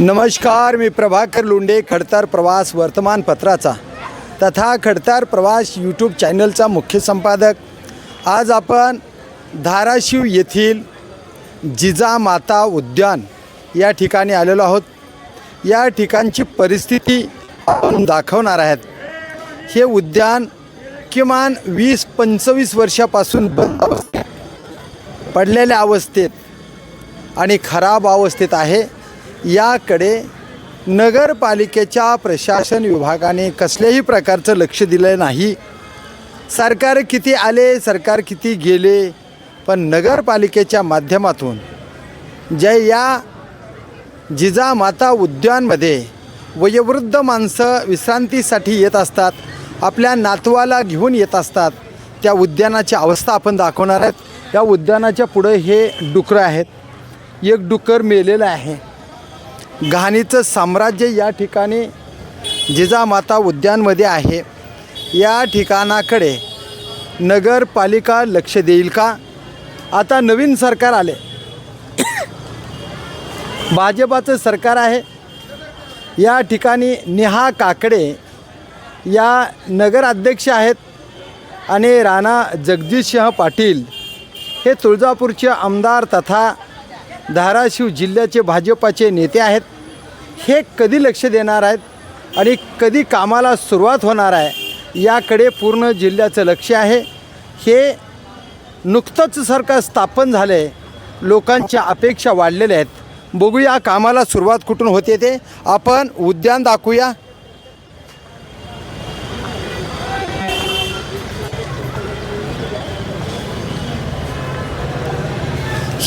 नमस्कार, मी प्रभाकर लोंढे, खडतर प्रवास वर्तमानपत्राचा तथा खडतर प्रवास यूट्यूब चॅनलचा मुख्य संपादक। आज आपण धाराशिव येथील जिजामाता उद्यान या ठिकाणी आलेलो आहोत। या ठिकाणची परिस्थिती आपण दाखवणार आहेत। हे उद्यान किमान 20-25 वर्षापासून बंद अवस्थेत, पडलेल्या अवस्थेत आणि खराब अवस्थेत आहे। याकडे नगरपालिकेच्या प्रशासन विभागाने कसल्याही प्रकारचं लक्ष दिलं नाही। सरकार किती आले, सरकार किती गेले, पण नगरपालिकेच्या माध्यमातून या जिजामाता उद्यानमध्ये वयोवृद्ध माणसं विश्रांतीसाठी येत असतात, आपल्या नातवाला घेऊन येत असतात। त्या उद्यानाची अवस्था आपण दाखवणार आहोत। या उद्यानाच्या पुढे हे डुकरं आहेत, एक डुकर मेलेलं आहे। घाणीचं साम्राज्य या ठिकाणी जिजामाता उद्यानमध्ये आहे। या ठिकाणाकडे नगरपालिका लक्ष देईल का? आता नवीन सरकार आले, भाजपाचं सरकार आहे। या ठिकाणी नेहा काकडे या नगराध्यक्ष आहेत आणि राणा जगदीशसिंह पाटील हे तुळजापूरचे आमदार तथा धाराशिव जिल्ह्याचे भाजपाचे नेते आहेत। हे कधी लक्ष देणार आहेत आणि कधी कामाला सुरुवात होणार आहे, याकडे पूर्ण जिल्ह्याचं लक्ष आहे। हे नुकतंच सरकार स्थापन झाले, लोकांच्या अपेक्षा वाढलेल्या आहेत। बघूया कामाला सुरुवात कुठून होते ते। आपण उद्यान दाखवूया।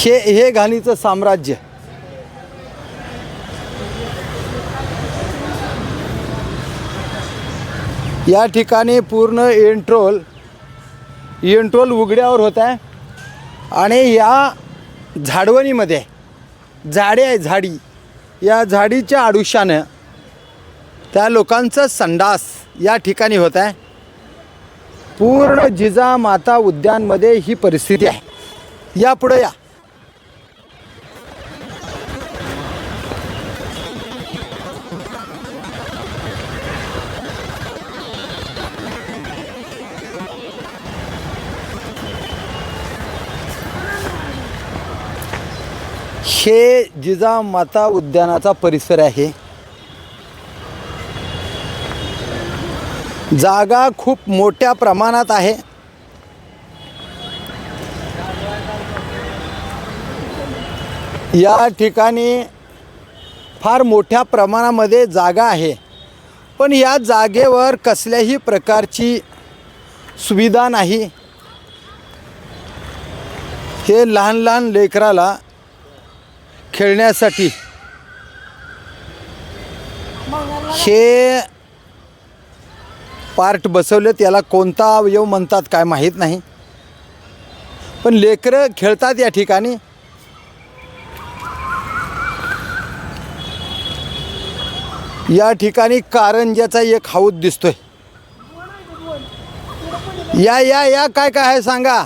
हे घाणीचं साम्राज्य, या ठिकाणी पूर्ण एंट्रोल उघड्यावर होत आहे आणि या झाडवणीमध्ये झाडे आहे, झाडी, या झाडीच्या आडुशानं त्या लोकांचं संडास या ठिकाणी होत आहे। पूर्ण जिजामाता उद्यानमध्ये ही परिस्थिती आहे। या पुढे या। हे जिजामाता उद्यानाचा परिसर आहे। जागा खूप मोठ्या प्रमाणात आहे। या ठिकाणी फार मोठ्या प्रमाणामध्ये जागा आहे, पण या जागेवर कसल्याही प्रकारची सुविधा नाही। हे लहान लहान लेकराला खेळण्यासाठी हे पार्ट बसवले, त्याला कोणता अवयव म्हणतात काय माहीत नाही, पण लेकरं खेळतात या ठिकाणी। या ठिकाणी कारंज्याचा एक हौद दिसतोय। या या या काय काय आहे सांगा?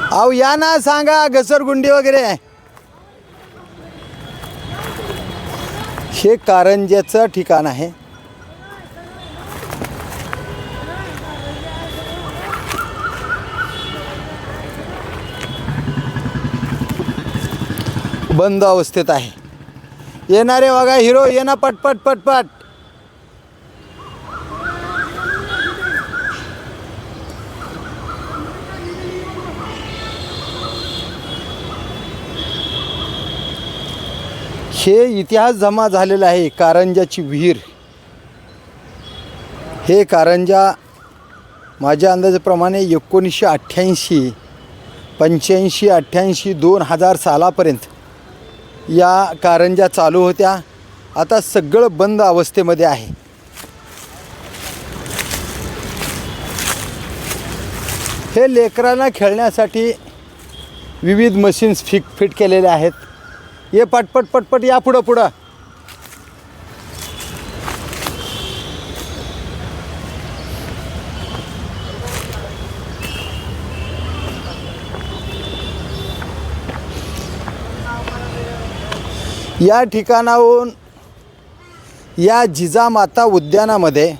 अहो या ना, सांगा। घसरगुंडी वगैरे हे कारंज्याचं ठिकाण आहे। बंद अवस्थेत आहे। येणारे बघा, हिरो येणं पटपट पटपट। हे इतिहास जमा झालेला आहे। कारंजाची विहीर, हे कारंजा माझ्या अंदाजाप्रमाणे 1988, 85, 88, 2000 सालापर्यंत या कारंजा चालू होत्या। आता सगळं बंद अवस्थेमध्ये आहे। हे लेकरांना खेळण्यासाठी विविध मशीन्स फिट केलेले आहेत। ये पटपट पटपट या पुढं पुढं। या ठिकाणाहून या जिजामाता उद्यानामध्ये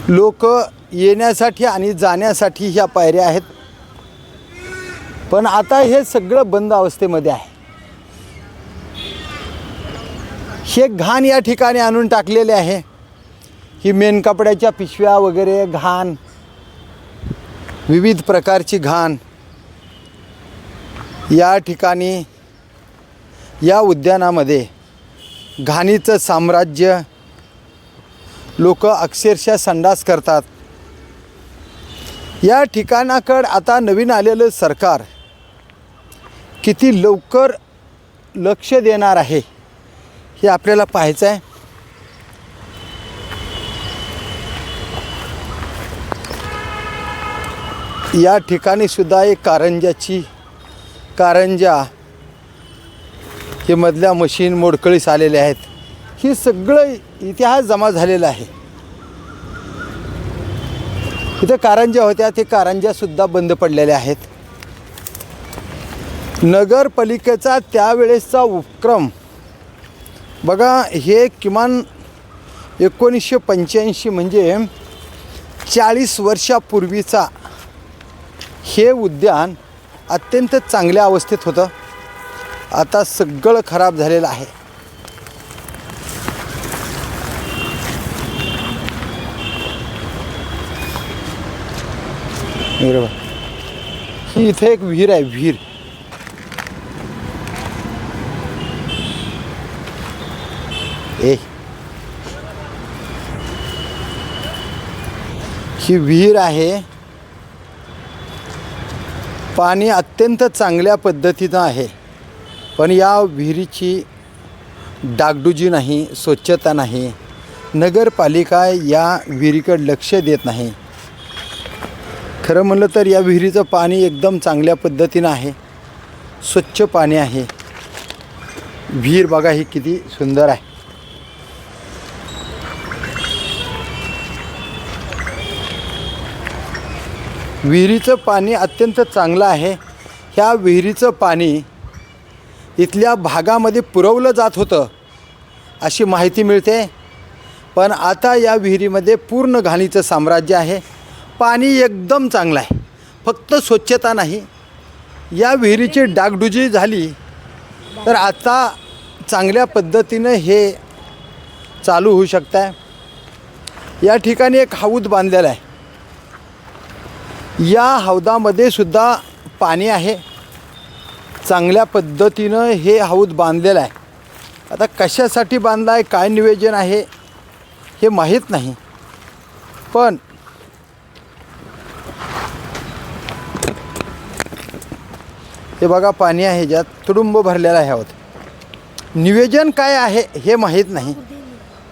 लोक येण्यासाठी आणि जाण्यासाठी ह्या पायऱ्या आहेत, पण आता हे सगळं बंद अवस्थेमध्ये आहे. हे घाण या ठिकाणी आणून टाकलेले आहे. ही मेन कपड्याच्या पिशव्या वगैरे घाण, विविध प्रकारची घाण या ठिकाणी या उद्यानामध्ये घाणीचं साम्राज्य. लोक अक्षरशः संडास करतात. या ठिकाणाकडं आता नवीन आलेलं सरकार किती लवकर लक्ष देणार आहे हे आपल्याला पाहायचं आहे. या ठिकाणी सुद्धा एक कारंजा हे मधल्या मशीन मोडकळीस आलेले आहेत. ही सगळं इतिहास जमा झालेला आहे. इथे कारंजा होत्या, ते कारंजासुद्धा बंद पडलेले आहेत. नगरपालिकेचा त्यावेळेसचा उपक्रम बघा, हे किमान 1985 म्हणजे 40 वर्षापूर्वीचा हे उद्यान अत्यंत चांगल्या अवस्थेत होतं. आता सगळं खराब झालेलं आहे. ही इथे एक विहीर आहे, विहीर. ही विहीर आहे. पाणी अत्यंत चांगल्या पद्धतीनं आहे, पण या विहिरीची डागडुजी नाही, स्वच्छता नाही. नगरपालिका या विहिरीकडे लक्ष देत नाही. खरं म्हणलं तर या विहिरीचं पाणी एकदम चांगल्या पद्धतीनं आहे, स्वच्छ पाणी आहे. विहीर बघा ही किती सुंदर आहे. विहिरीचं पाणी अत्यंत चांगलं आहे. ह्या विहिरीचं पाणी इथल्या भागामध्ये पुरवलं जात होतं अशी माहिती मिळते, पण आता या विहिरीमध्ये पूर्ण घाणीचं साम्राज्य आहे. पाणी एकदम चांगलं आहे, फक्त स्वच्छता नाही. या विहिरीची डागडुजी झाली तर आता चांगल्या पद्धतीनं हे चालू होऊ शकतं आहे. या ठिकाणी एक हौद बांधलेला आहे. या हौदामध्ये सुद्धा पाणी आहे. चांगल्या पद्धतीनं हे हौद बांधलेलं आहे. आता कशासाठी बांधला आहे, काय नियोजन आहे हे माहीत नाही, पण हे बघा पाणी आहे, ज्यात तुडुंब भरलेला आहे. हौद नियोजन काय आहे हे माहीत नाही,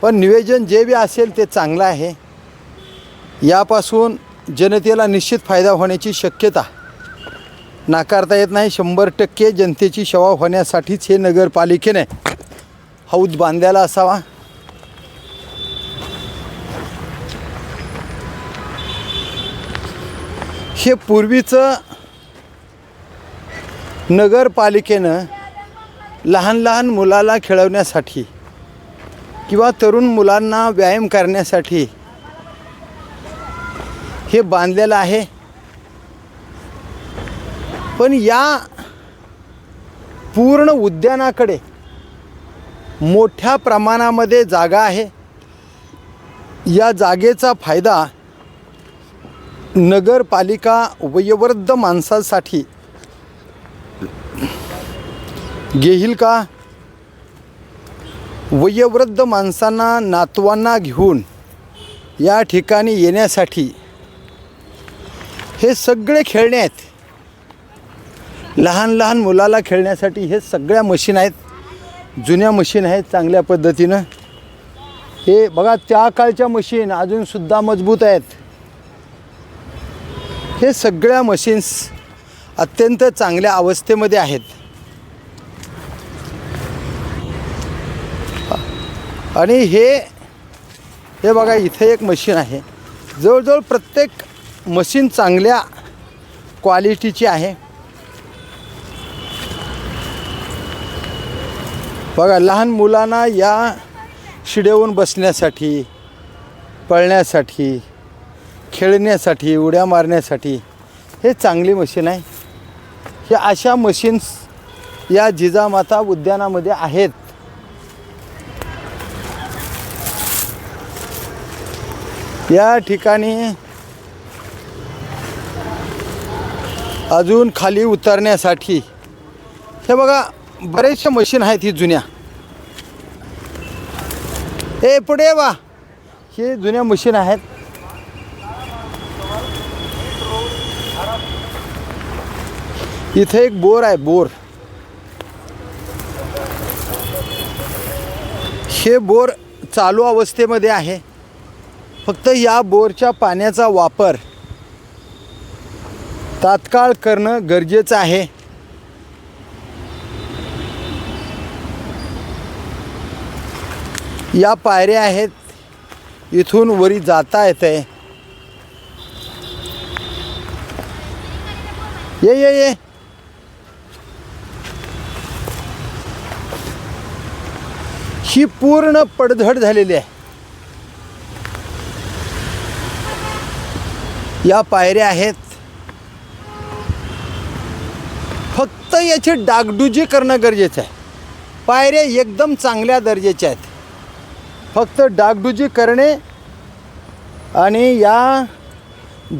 पण नियोजन जे बी असेल ते चांगलं आहे. यापासून जनतेला निश्चित फायदा होण्याची शक्यता नाकारता येत नाही. 100% जनतेची सेवा होण्यासाठीच हे नगरपालिकेने हौद बांधलेला असावा. हे पूर्वीचं नगरपालिकेनं लहान लहान मुलाला खेळवण्यासाठी किंवा तरुण मुलांना व्यायाम करण्यासाठी हे बांधलेलं आहे. पण या पूर्ण उद्यानाकडे मोठ्या प्रमाणामध्ये जागा आहे. या जागेचा फायदा नगरपालिका वयोवृद्ध माणसांसाठी घेईल का? वयोवृद्ध माणसांना, नातवांना घेऊन या ठिकाणी येण्यासाठी हे सगळे खेळणे आहेत. लहान लहान मुलाला खेळण्यासाठी हे सगळ्या मशीन आहेत. जुन्या मशीन आहेत चांगल्या पद्धतीनं. हे बघा, त्या काळच्या मशीन अजूनसुद्धा मजबूत आहेत. हे सगळ्या मशीन्स अत्यंत चांगल्या अवस्थेमध्ये आहेत. आणि हे बघा, इथे एक मशीन आहे. जवळजवळ प्रत्येक मशीन चांगल्या क्वालिटीची आहे. बघा, लहान मुलांना या शिड्यावरून बसण्यासाठी, पळण्यासाठी, खेळण्यासाठी, उड्या मारण्यासाठी हे चांगली मशीन आहे. हे अशा मशीन्स या जिजामाता उद्यानामध्ये आहेत. या ठिकाणी अजून खाली उतरण्यासाठी हे बघा बरेचशा मशीन आहेत ही जुन्या. हे पुढे वा, हे जुन्या मशीन आहेत. इथे एक बोर आहे, बोर. हे बोर चालू अवस्थेमध्ये आहे. फक्त या बोरच्या पाण्याचा वापर तात्काळ करणं गरजेचं आहे. या पायऱ्या आहेत, इथून वरी जाता येते. ये ही पूर्ण पडझड झालेली आहे. या पायऱ्या आहेत, फक्त याची डागडुजी करणं गरजेचं आहे. पायऱ्या एकदम चांगल्या दर्जाच्या आहेत, फक्त डागडुजी करणे आणि या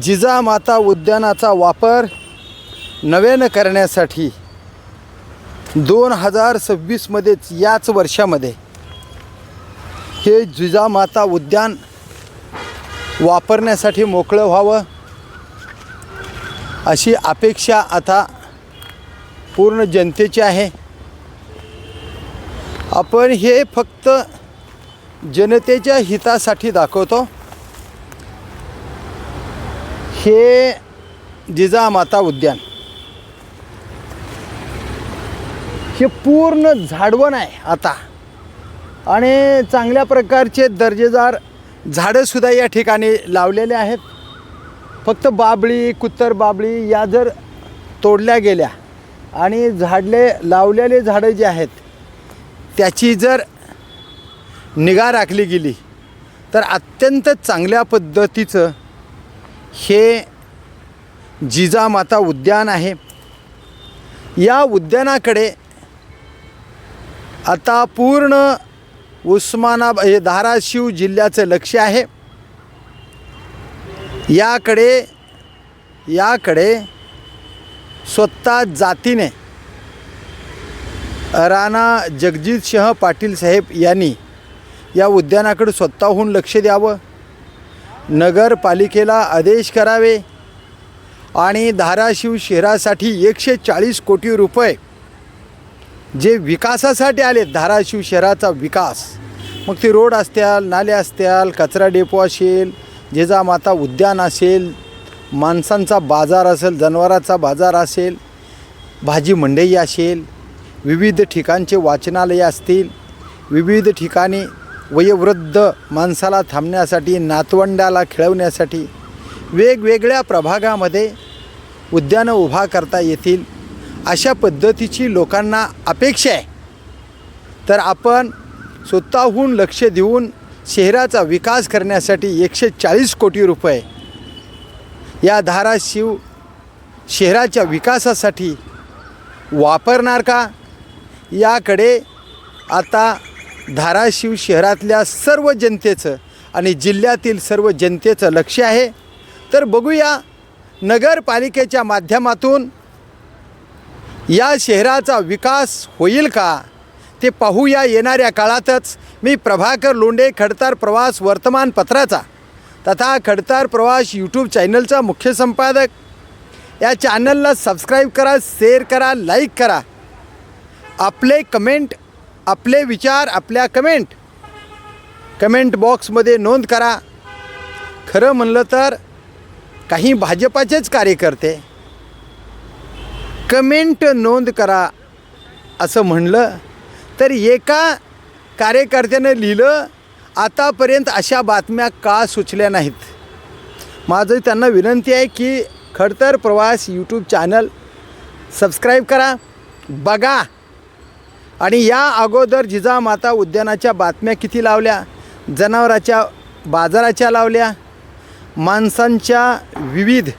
जिजामाता उद्यानाचा वापर नव्यानं करण्यासाठी 2026मध्येच, याच वर्षामध्ये हे जिजामाता उद्यान वापरण्यासाठी मोकळं व्हावं अशी अपेक्षा आता पूर्ण जनतेची आहे. आपण हे फक्त जनतेच्या हितासाठी दाखवतो. हे जिजामाता उद्यान हे पूर्ण झाडवण आहे आता, आणि चांगल्या प्रकारचे दर्जेदार झाडंसुद्धा या ठिकाणी लावलेले आहेत. फक्त बाबळी, कुत्तर बाबळी या जर तोडल्या गेल्या आणि लावलेले झाडं जे आहेत त्याची जर निगा राखली गेली तर अत्यंत चांगल्या पद्धतीचं हे जिजामाता उद्यान आहे. या उद्यानाकडे आता पूर्ण हे धाराशिव जिल्ह्याचं लक्ष आहे. याकडे स्वतः जातीने राणा जगजितसिंह पाटील साहेब यांनी या उद्यानाकडे स्वतःहून लक्ष द्यावं, नगरपालिकेला आदेश करावे आणि धाराशिव शहरासाठी 140 कोटी रुपये जे विकासासाठी आले, धाराशिव शहराचा विकास, मग ते रोड असतील, नाले असतील, कचरा डेपो असेल, जिजामाता उद्यान असेल, माणसांचा बाजार असेल, जनावरांचा बाजार असेल, भाजी मंडई असेल, विविध ठिकाणचे वाचनालय असतील, विविध ठिकाणी वयोवृद्ध माणसाला थांबण्यासाठी, नातवंडाला खेळवण्यासाठी वेगवेगळ्या प्रभागामध्ये उद्यानं उभा करता येतील अशा पद्धतीची लोकांना अपेक्षा आहे. तर आपण स्वतःहून लक्ष देऊन शहराचा विकास करण्यासाठी 140 कोटी रुपये या धाराशिव शहराच्या विकासासाठी वापरणार का, याकडे आता धाराशिव शहरातल्या सर्व जनतेचं आणि जिल्ह्यातील सर्व जनतेचं लक्ष आहे. तर बघूया नगरपालिकेच्या माध्यमातून या शहराचा विकास होईल का, ते पाहूया येणाऱ्या काळातच. मी प्रभाकर लोंढे, खडतर प्रवास वर्तमानपत्राचा तथा खडतर प्रवास यूट्यूब चॅनलचा मुख्य संपादक. या चॅनलला सबस्क्राईब करा, शेअर करा, लाईक करा. आपले कमेंट, आपले विचार, आपल्या कमेंट बॉक्समध्ये नोंद करा. खरं म्हणलं तर काही भाजपाचेच कार्यकर्ते कमेंट नोंद करा असं म्हणलं तर एका कार्यकर्त्यानं लिहिलं, आतापर्यंत अशा बातम्या का सुचल्या नाहीत. माझं त्यांना विनंती आहे की खडतर प्रवास यूट्यूब चॅनल सबस्क्राईब करा, बघा आणि या अगोदर जिजामाता उद्यानाच्या बातम्या किती लावल्या, जनावराच्या बाजाराच्या लावल्या, माणसांच्या विविध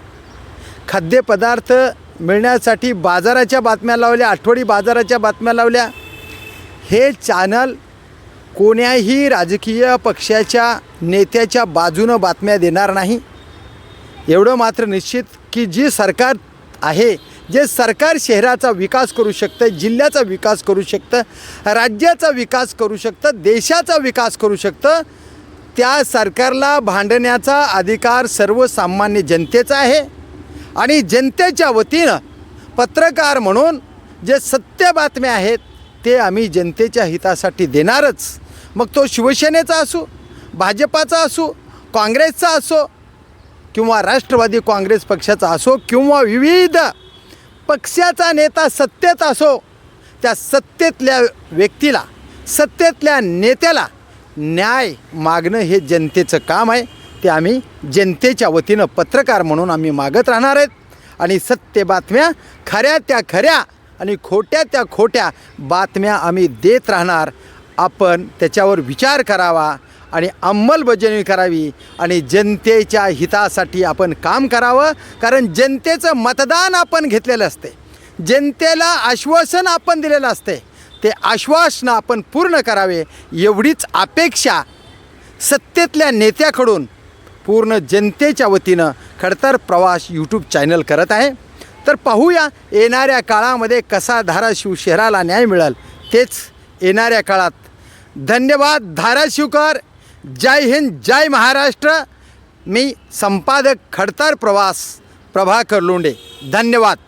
खाद्यपदार्थ मिळण्यासाठी बाजाराच्या बातम्या लावल्या, आठवडी बाजाराच्या बातम्या लावल्या. हे चॅनल कोण्याही राजकीय पक्षाच्या नेत्याच्या बाजूनं बातम्या देणार नाही. एवढं मात्र निश्चित की जी सरकार आहे, जे सरकार शहराचा विकास करू शकतं, जिल्ह्याचा विकास करू शकतं, राज्याचा विकास करू शकतं, देशाचा विकास करू शकतं, त्या सरकारला भांडण्याचा अधिकार सर्वसामान्य जनतेचा आहे. आणि जनतेच्या वतीनं पत्रकार म्हणून जे सत्य बातम्या आहेत ते आम्ही जनतेच्या हितासाठी देणारच. मग तो शिवसेनेचा असो, भाजपाचा असो, काँग्रेसचा असो किंवा राष्ट्रवादी काँग्रेस पक्षाचा असो किंवा विविध पक्षाचा नेता सत्तेत असो, त्या सत्तेतल्या व्यक्तीला, सत्तेतल्या नेत्याला न्याय मागणं हे जनतेचं काम आहे. ते आम्ही जनतेच्या वतीनं पत्रकार म्हणून आम्ही मागत राहणार आहेत. आणि सत्य बातम्या, खऱ्या त्या खऱ्या आणि खोट्या त्या खोट्या बातम्या आम्ही देत राहणार. आपण त्याच्यावर विचार करावा आणि अंमलबजावणी करावी आणि जनतेच्या हितासाठी आपण काम करावं. कारण जनतेचं मतदान आपण घेतलेलं असते, जनतेला आश्वासन आपण दिलेलं असते, ते आश्वासन आपण पूर्ण करावे एवढीच अपेक्षा सत्तेतल्या नेत्याकडून पूर्ण जनतेच्या वतीनं खडतर प्रवास यूट्यूब चॅनल करत आहे. तर पाहूया येणाऱ्या काळामध्ये कसा धाराशिव शहराला न्याय मिळेल, तेच येणाऱ्या काळात. धन्यवाद धाराशिवकर. जय हिंद, जय महाराष्ट्र. मी संपादक खडतर प्रवास प्रभाकर लोंढे. धन्यवाद.